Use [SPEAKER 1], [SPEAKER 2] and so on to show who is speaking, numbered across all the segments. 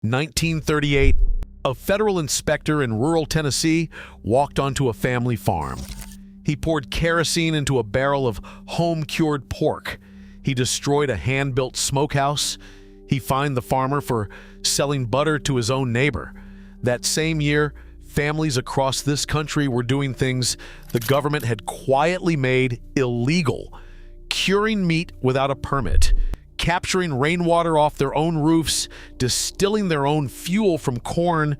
[SPEAKER 1] 1938, a federal inspector in rural Tennessee walked onto a family farm. He poured kerosene into a barrel of home-cured pork. He destroyed a hand-built smokehouse. He fined the farmer for selling butter to his own neighbor. That same year, families across this country were doing things the government had quietly made illegal: curing meat without a permit, capturing rainwater off their own roofs, distilling their own fuel from corn.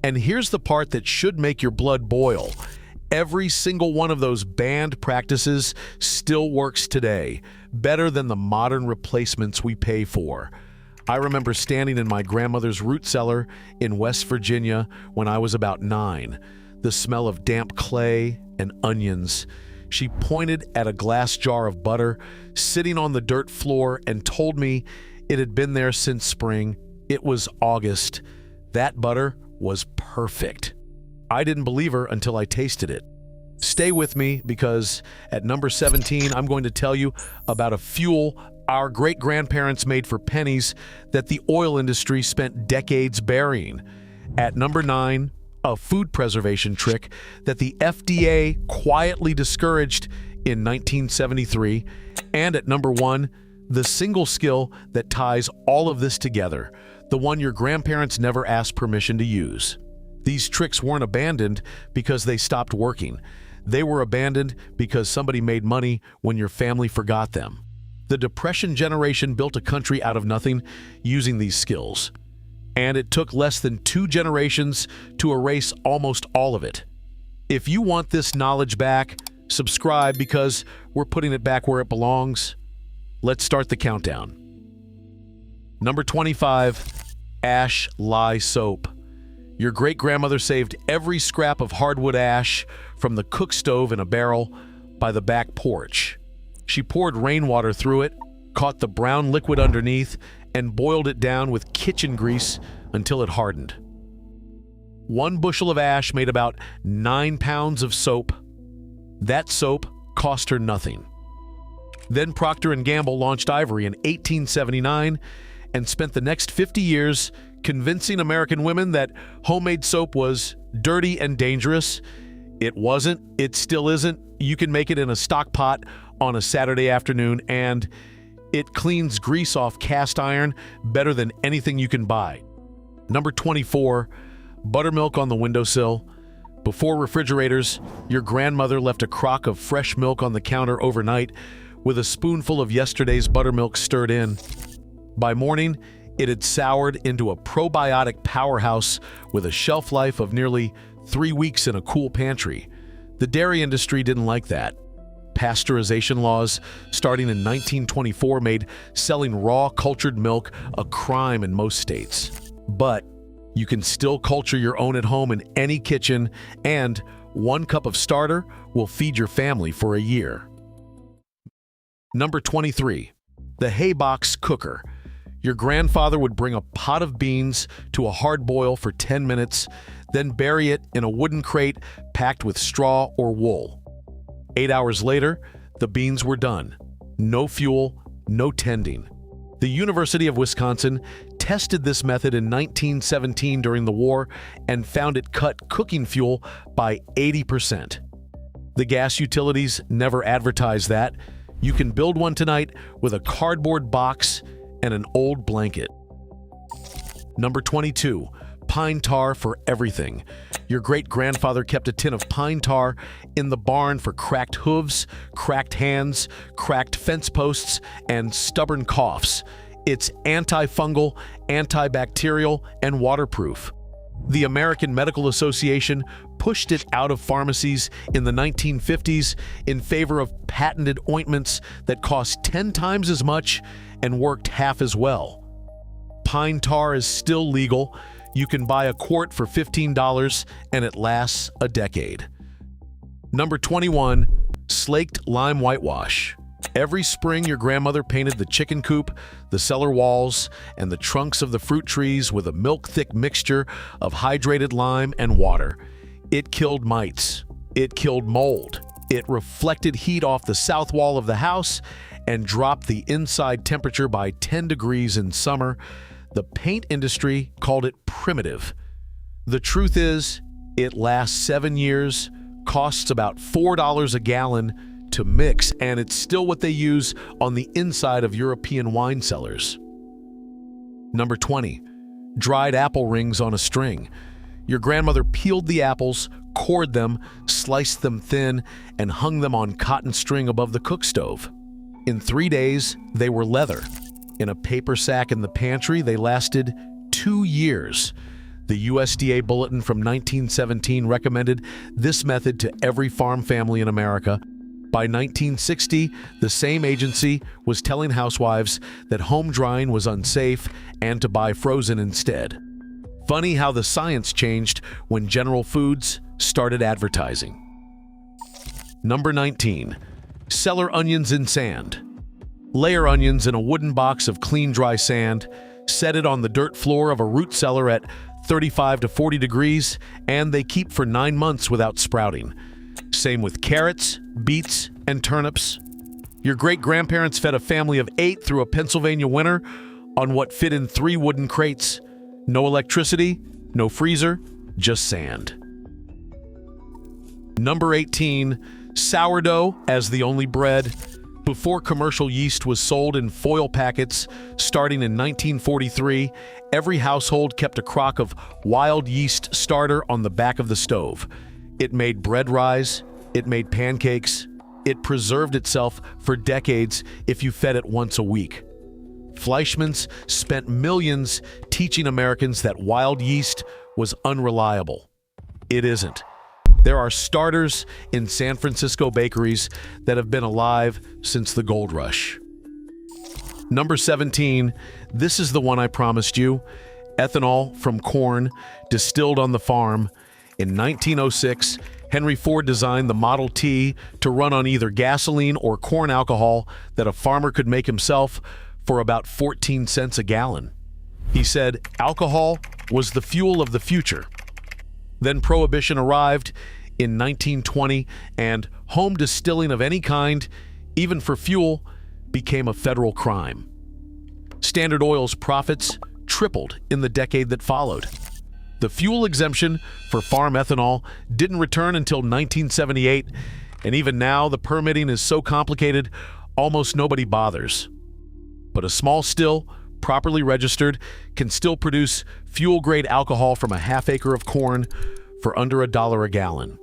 [SPEAKER 1] And here's the part that should make your blood boil. Every single one of those banned practices still works today, better than the modern replacements we pay for. I remember standing in my grandmother's root cellar in West Virginia when I was about 9. The smell of damp clay and onions. She pointed at a glass jar of butter sitting on the dirt floor and told me it had been there since spring. It was August. That butter was perfect. I didn't believe her until I tasted it. Stay with me, because at number 17, I'm going to tell you about a fuel our great-grandparents made for pennies that the oil industry spent decades burying. At number 9, a food preservation trick that the FDA quietly discouraged in 1973. And at number 1, the single skill that ties all of this together, the one your grandparents never asked permission to use. These tricks weren't abandoned because they stopped working. They were abandoned because somebody made money when your family forgot them. The Depression generation built a country out of nothing using these skills. And it took less than 2 generations to erase almost all of it. If you want this knowledge back, subscribe, because we're putting it back where it belongs. Let's start the countdown. Number 25, ash lye soap. Your great-grandmother saved every scrap of hardwood ash from the cook stove in a barrel by the back porch. She poured rainwater through it, caught the brown liquid underneath, and boiled it down with kitchen grease until it hardened. 1 bushel of ash made about 9 pounds of soap. That soap cost her nothing. Then Procter & Gamble launched Ivory in 1879 and spent the next 50 years convincing American women that homemade soap was dirty and dangerous. It wasn't. It still isn't. You can make it in a stock pot on a Saturday afternoon, and it cleans grease off cast iron better than anything you can buy. Number 24, buttermilk on the windowsill. Before refrigerators, your grandmother left a crock of fresh milk on the counter overnight with a spoonful of yesterday's buttermilk stirred in. By morning, it had soured into a probiotic powerhouse with a shelf life of nearly 3 weeks in a cool pantry. The dairy industry didn't like that. Pasteurization laws starting in 1924 made selling raw cultured milk a crime in most states. But you can still culture your own at home in any kitchen, and 1 cup of starter will feed your family for a year. Number 23, the hay box cooker. Your grandfather would bring a pot of beans to a hard boil for 10 minutes, then bury it in a wooden crate packed with straw or wool. 8 hours later, the beans were done. No fuel, no tending. The University of Wisconsin tested this method in 1917 during the war and found it cut cooking fuel by 80%. The gas utilities never advertised that. You can build one tonight with a cardboard box and an old blanket. Number 22, pine tar for everything. Your great-grandfather kept a tin of pine tar in the barn for cracked hooves, cracked hands, cracked fence posts, and stubborn coughs. It's antifungal, antibacterial, and waterproof. The American Medical Association pushed it out of pharmacies in the 1950s in favor of patented ointments that cost 10 times as much and worked half as well. Pine tar is still legal. You can buy a quart for $15 and it lasts a decade. Number 21, slaked lime whitewash. Every spring, your grandmother painted the chicken coop, the cellar walls, and the trunks of the fruit trees with a milk-thick mixture of hydrated lime and water. It killed mites. It killed mold. It reflected heat off the south wall of the house and dropped the inside temperature by 10 degrees in summer. The paint industry called it primitive. The truth is, it lasts 7 years, costs about $4 a gallon to mix, and it's still what they use on the inside of European wine cellars. Number 20. Dried apple rings on a string. Your grandmother peeled the apples, cored them, sliced them thin, and hung them on cotton string above the cook stove. In 3 days, they were leather. In a paper sack in the pantry, they lasted 2 years. The USDA bulletin from 1917 recommended this method to every farm family in America. By 1960, the same agency was telling housewives that home drying was unsafe and to buy frozen instead. Funny how the science changed when General Foods started advertising. Number 19. Cellar onions in sand. Layer onions in a wooden box of clean, dry sand, set it on the dirt floor of a root cellar at 35 to 40 degrees, and they keep for 9 months without sprouting. Same with carrots, beets, and turnips. Your great-grandparents fed a family of 8 through a Pennsylvania winter on what fit in 3 wooden crates. No electricity, no freezer, just sand. Number 18. Sourdough as the only bread. Before commercial yeast was sold in foil packets, starting in 1943, every household kept a crock of wild yeast starter on the back of the stove. It made bread rise, it made pancakes, it preserved itself for decades if you fed it once a week. Fleischmann's spent millions teaching Americans that wild yeast was unreliable. It isn't. There are starters in San Francisco bakeries that have been alive since the gold rush. Number 17. This is the one I promised you. Ethanol from corn, distilled on the farm. In 1906, Henry Ford designed the Model T to run on either gasoline or corn alcohol that a farmer could make himself for about 14 cents a gallon. He said alcohol was the fuel of the future. Then Prohibition arrived in 1920, and home distilling of any kind, even for fuel, became a federal crime. Standard Oil's profits tripled in the decade that followed. The fuel exemption for farm ethanol didn't return until 1978, and even now the permitting is so complicated, almost nobody bothers. But a small still, properly registered, can still produce fuel-grade alcohol from a half-acre of corn for under $1 a gallon.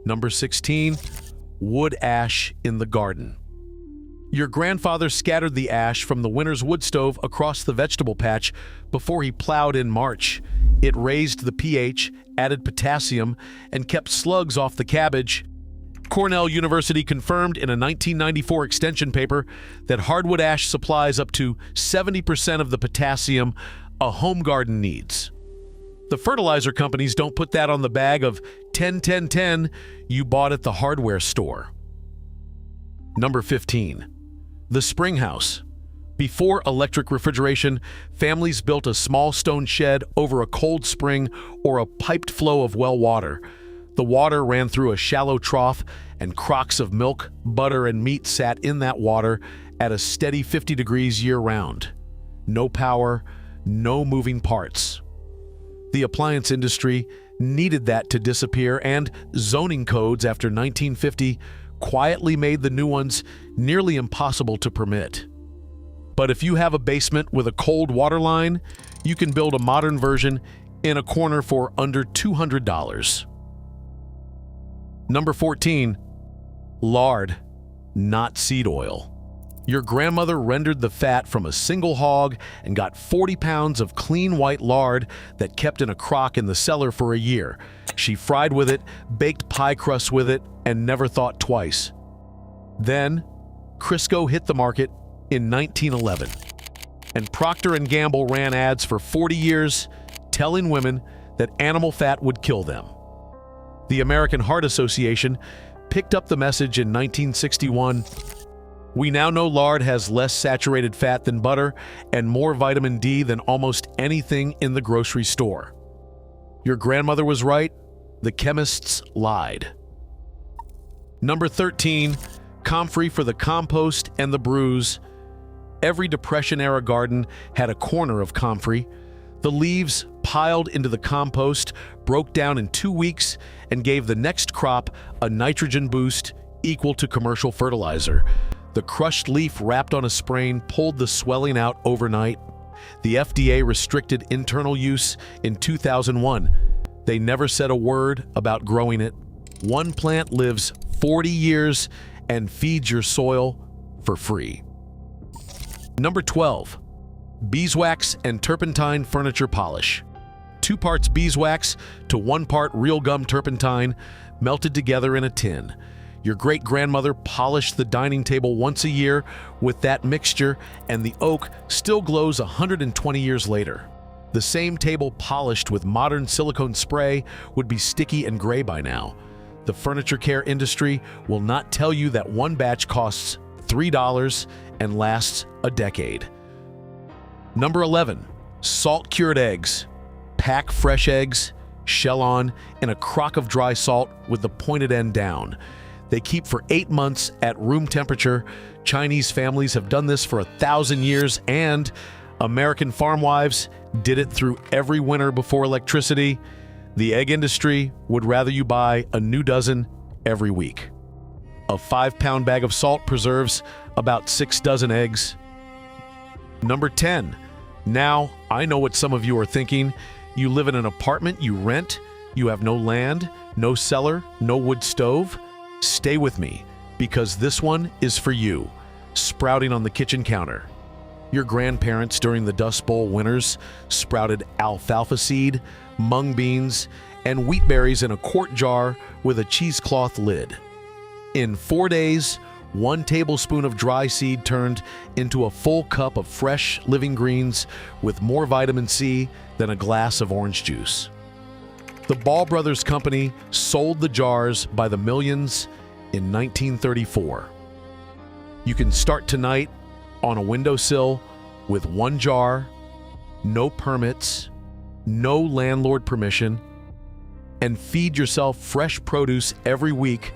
[SPEAKER 1] Number 16. Wood ash in the garden. Your grandfather scattered the ash from the winter's wood stove across the vegetable patch before he plowed in March. It raised the pH, added potassium, and kept slugs off the cabbage. Cornell University confirmed in a 1994 extension paper that hardwood ash supplies up to 70% of the potassium a home garden needs. The fertilizer companies don't put that on the bag of 10-10-10 you bought at the hardware store. Number 15. The spring house. Before electric refrigeration, families built a small stone shed over a cold spring or a piped flow of well water. The water ran through a shallow trough, and crocks of milk, butter, and meat sat in that water at a steady 50 degrees year-round. No power, no moving parts. The appliance industry needed that to disappear, and zoning codes after 1950 quietly made the new ones nearly impossible to permit. But if you have a basement with a cold water line, you can build a modern version in a corner for under $200. Number 14. Lard, not seed oil. Your grandmother rendered the fat from a single hog and got 40 pounds of clean white lard that kept in a crock in the cellar for a year. She fried with it, baked pie crusts with it, and never thought twice. Then, Crisco hit the market in 1911, and Procter & Gamble ran ads for 40 years telling women that animal fat would kill them. The American Heart Association picked up the message in 1961. We now know lard has less saturated fat than butter and more vitamin D than almost anything in the grocery store. Your grandmother was right. The chemists lied. Number 13. Comfrey for the compost and the brews. Every Depression-era garden had a corner of comfrey. The leaves, piled into the compost, broke down in 2 weeks and gave the next crop a nitrogen boost equal to commercial fertilizer. The crushed leaf wrapped on a sprain pulled the swelling out overnight. The FDA restricted internal use in 2001. They never said a word about growing it. One plant lives 40 years and feeds your soil for free. Number 12. Beeswax and turpentine furniture polish. 2 parts beeswax to 1 part real gum turpentine melted together in a tin. Your great-grandmother polished the dining table once a year with that mixture, and the oak still glows 120 years later. The same table polished with modern silicone spray would be sticky and gray by now. The furniture care industry will not tell you that one batch costs $3 and lasts a decade. Number 11. Salt-cured eggs. Pack fresh eggs, shell on, in a crock of dry salt with the pointed end down. They keep for 8 months at room temperature. Chinese families have done this for 1,000 years, and American farm wives did it through every winter before electricity. The egg industry would rather you buy a new dozen every week. A 5-pound bag of salt preserves about 6 dozen eggs. Number 10. Now, I know what some of you are thinking. You live in an apartment you rent, you have no land, no cellar, no wood stove. Stay with me, because this one is for you, sprouting on the kitchen counter. Your grandparents during the Dust Bowl winters sprouted alfalfa seed, mung beans, and wheat berries in a quart jar with a cheesecloth lid. In 4 days, 1 tablespoon of dry seed turned into a full cup of fresh living greens with more vitamin C than a glass of orange juice. The Ball Brothers Company sold the jars by the millions in 1934. You can start tonight on a windowsill with 1 jar, no permits, no landlord permission, and feed yourself fresh produce every week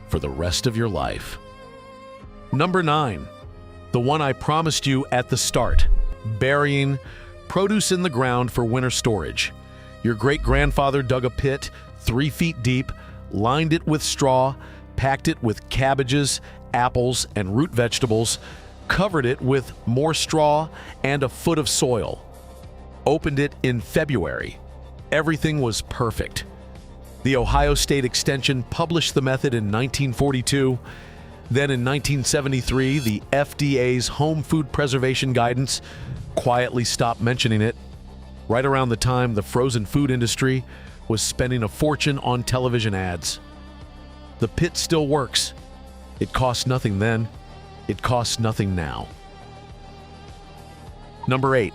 [SPEAKER 1] for the rest of your life. Number 9. The one I promised you at the start. Burying produce in the ground for winter storage. Your great-grandfather dug a pit 3 feet deep, lined it with straw, packed it with cabbages, apples, and root vegetables, covered it with more straw and a foot of soil. Opened it in February. Everything was perfect. The Ohio State Extension published the method in 1942. Then in 1973, the FDA's Home Food Preservation Guidance quietly stopped mentioning it, right around the time the frozen food industry was spending a fortune on television ads. The pit still works. It cost nothing then. It costs nothing now. Number 8.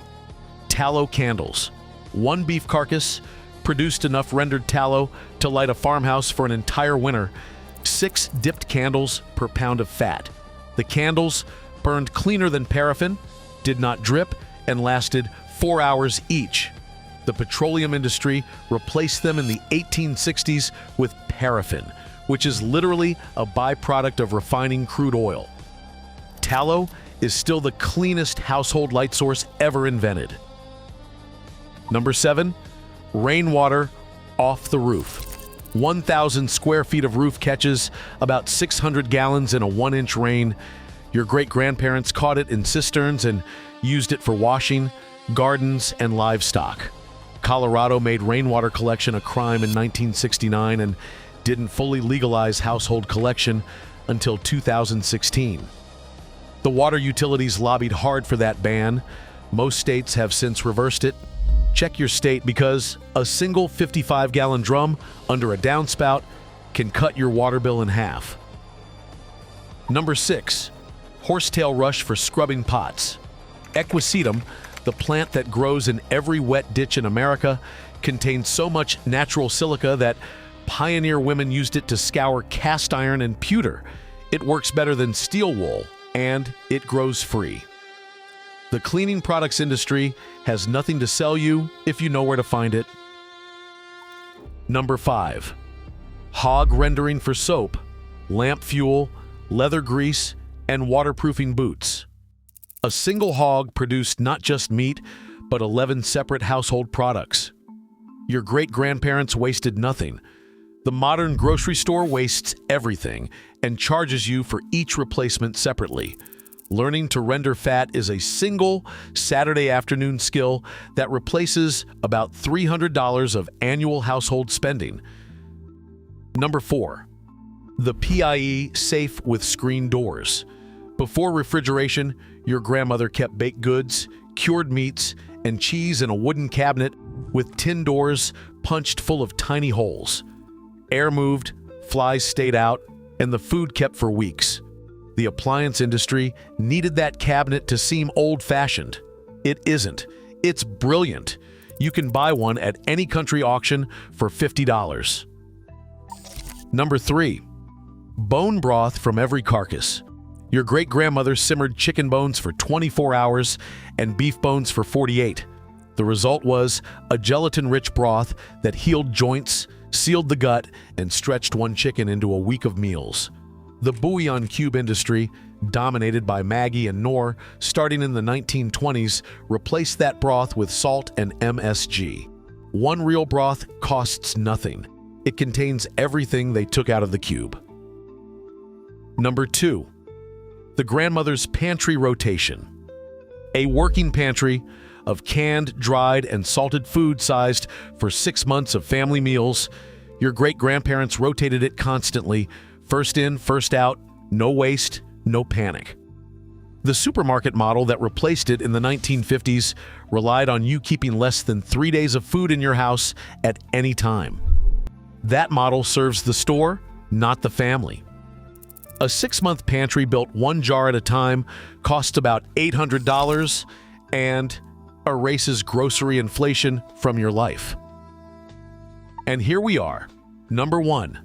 [SPEAKER 1] Tallow candles. 1 beef carcass produced enough rendered tallow to light a farmhouse for an entire winter. 6 dipped candles per pound of fat. The candles burned cleaner than paraffin, did not drip, and lasted 4 hours each. The petroleum industry replaced them in the 1860s with paraffin, which is literally a byproduct of refining crude oil. Tallow is still the cleanest household light source ever invented. Number 7. Rainwater off the roof. 1,000 square feet of roof catches about 600 gallons in a 1-inch rain. Your great-grandparents caught it in cisterns and used it for washing, gardens, and livestock. Colorado made rainwater collection a crime in 1969 and didn't fully legalize household collection until 2016. The water utilities lobbied hard for that ban. Most states have since reversed it. Check your state, because a single 55-gallon drum under a downspout can cut your water bill in half. Number 6. Horsetail rush for scrubbing pots. Equisetum, the plant that grows in every wet ditch in America, contains so much natural silica that pioneer women used it to scour cast iron and pewter. It works better than steel wool, and it grows free. The cleaning products industry has nothing to sell you if you know where to find it. Number 5. Hog rendering for soap, lamp fuel, leather grease, and waterproofing boots. A single hog produced not just meat, but 11 separate household products. Your great-grandparents wasted nothing. The modern grocery store wastes everything and charges you for each replacement separately. Learning to render fat is a single Saturday afternoon skill that replaces about $300 of annual household spending. Number 4. The PIE safe with screen doors. Before refrigeration, your grandmother kept baked goods, cured meats, and cheese in a wooden cabinet with tin doors punched full of tiny holes. Air moved, flies stayed out, and the food kept for weeks. The appliance industry needed that cabinet to seem old-fashioned. It isn't. It's brilliant. You can buy one at any country auction for $50. Number 3. Bone broth from every carcass. Your great-grandmother simmered chicken bones for 24 hours and beef bones for 48. The result was a gelatin-rich broth that healed joints, sealed the gut, and stretched one chicken into a week of meals. The bouillon cube industry, dominated by Maggi and Knorr, starting in the 1920s, replaced that broth with salt and MSG. One real broth costs nothing. It contains everything they took out of the cube. Number 2. The grandmother's pantry rotation. A working pantry of canned, dried, and salted food sized for 6 months of family meals. Your great-grandparents rotated it constantly, first in, first out, no waste, no panic. The supermarket model that replaced it in the 1950s relied on you keeping less than 3 days of food in your house at any time. That model serves the store, not the family. A 6-month pantry built one jar at a time costs about $800 and erases grocery inflation from your life. And here we are, number 1,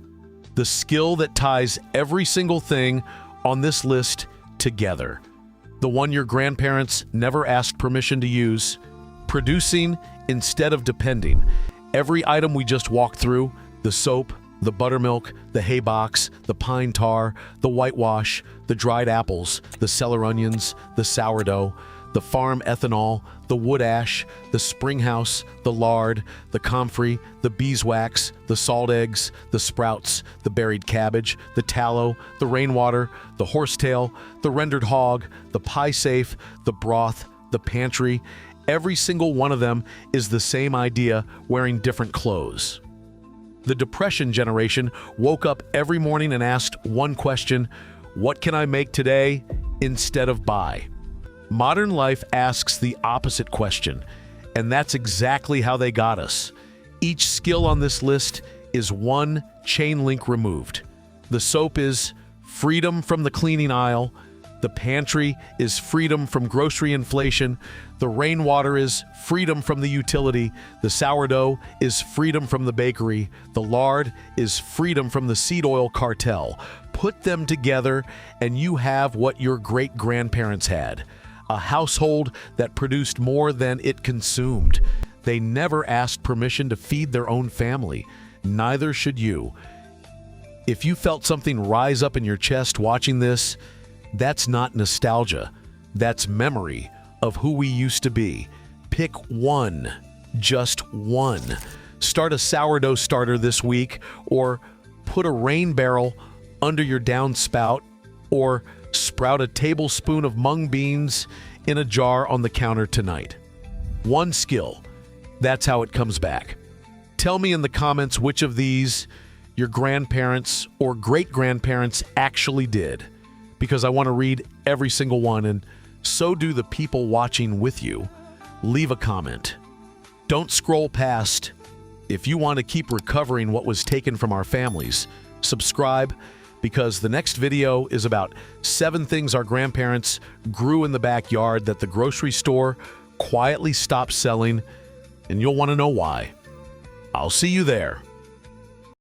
[SPEAKER 1] the skill that ties every single thing on this list together. The one your grandparents never asked permission to use, producing instead of depending. Every item we just walked through, the soap, the buttermilk, the hay box, the pine tar, the whitewash, the dried apples, the cellar onions, the sourdough, the farm ethanol, the wood ash, the springhouse, the lard, the comfrey, the beeswax, the salt eggs, the sprouts, the buried cabbage, the tallow, the rainwater, the horsetail, the rendered hog, the pie safe, the broth, the pantry. Every single one of them is the same idea, wearing different clothes. The Depression generation woke up every morning and asked one question: what can I make today instead of buy? Modern life asks the opposite question, and that's exactly how they got us. Each skill on this list is one chain link removed. The soap is freedom from the cleaning aisle. The pantry is freedom from grocery inflation. The rainwater is freedom from the utility. The sourdough is freedom from the bakery. The lard is freedom from the seed oil cartel. Put them together and you have what your great-grandparents had. A household that produced more than it consumed. They never asked permission to feed their own family. Neither should you. If you felt something rise up in your chest watching this, that's not nostalgia. That's memory of who we used to be. Pick one, just one. Start a sourdough starter this week, or put a rain barrel under your downspout, or sprout a tablespoon of mung beans in a jar on the counter tonight. One skill. That's how it comes back. Tell me in the comments which of these your grandparents or great-grandparents actually did, because I want to read every single one, and so do the people watching with you. Leave a comment. Don't scroll past. If you want to keep recovering what was taken from our families, subscribe, because the next video is about 7 things our grandparents grew in the backyard that the grocery store quietly stopped selling, and you'll want to know why. I'll see you there.